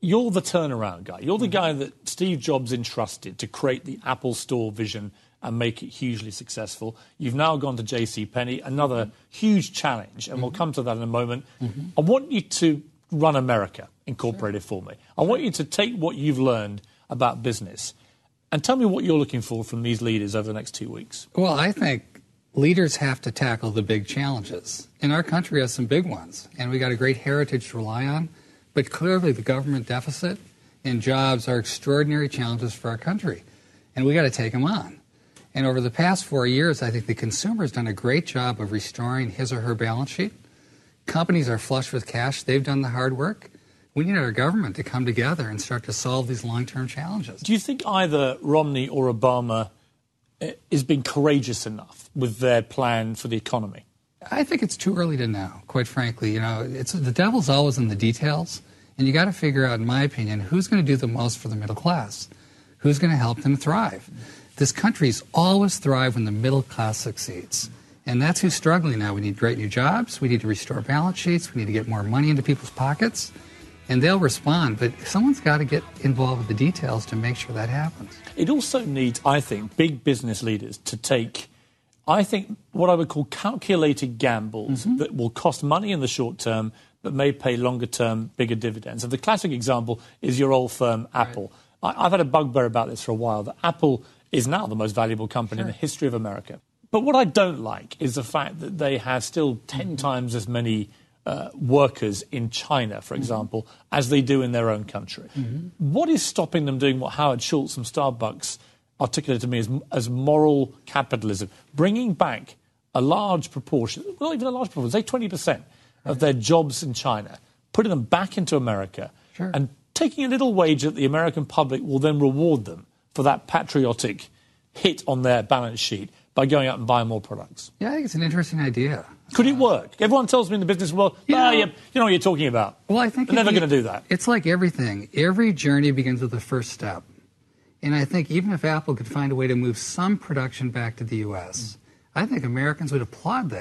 you're the turnaround guy. You're the guy that Steve Jobs entrusted to create the Apple Store vision and make it hugely successful. You've now gone to JCPenney, another huge challenge, and we'll come to that in a moment. I want you to run America Incorporated for me. I want you to take what you've learned about business and tell me what you're looking for from these leaders over the next 2 weeks. Well, I think leaders have to tackle the big challenges. And our country has some big ones, and we got a great heritage to rely on. But clearly the government deficit and jobs are extraordinary challenges for our country, and we got to take them on. And over the past 4 years, I think the consumer has done a great job of restoring his or her balance sheet. Companies are flush with cash. They've done the hard work. We need our government to come together and start to solve these long-term challenges. Do you think either Romney or Obama is being courageous enough with their plan for the economy? I think it's too early to know, quite frankly. You know, the devil's always in the details, and you got to figure out, in my opinion, who's going to do the most for the middle class, who's going to help them thrive. This country's always thrived when the middle class succeeds, and that's who's struggling now. We need great new jobs. We need to restore balance sheets. We need to get more money into people's pockets, and they'll respond. But someone's got to get involved with the details to make sure that happens. It also needs, I think, big business leaders to take, I think, what I would call calculated gambles that will cost money in the short term but may pay longer-term, bigger dividends. And the classic example is your old firm, Apple. Right. I've had a bugbear about this for a while, that Apple is now the most valuable company in the history of America. But what I don't like is the fact that they have still 10 times as many workers in China, for example, as they do in their own country. What is stopping them doing what Howard Schultz from Starbucks articulated to me as moral capitalism, bringing back a large proportion, not even a large proportion, say 20% of their jobs in China, putting them back into America, and taking a little wage that the American public will then reward them for that patriotic hit on their balance sheet by going out and buying more products? Yeah, I think it's an interesting idea. Could it work? Everyone tells me in the business world, you know what you're talking about. Well, I think they're never going to do that. It's like everything. Every journey begins with the first step. And I think even if Apple could find a way to move some production back to the U.S., I think Americans would applaud that.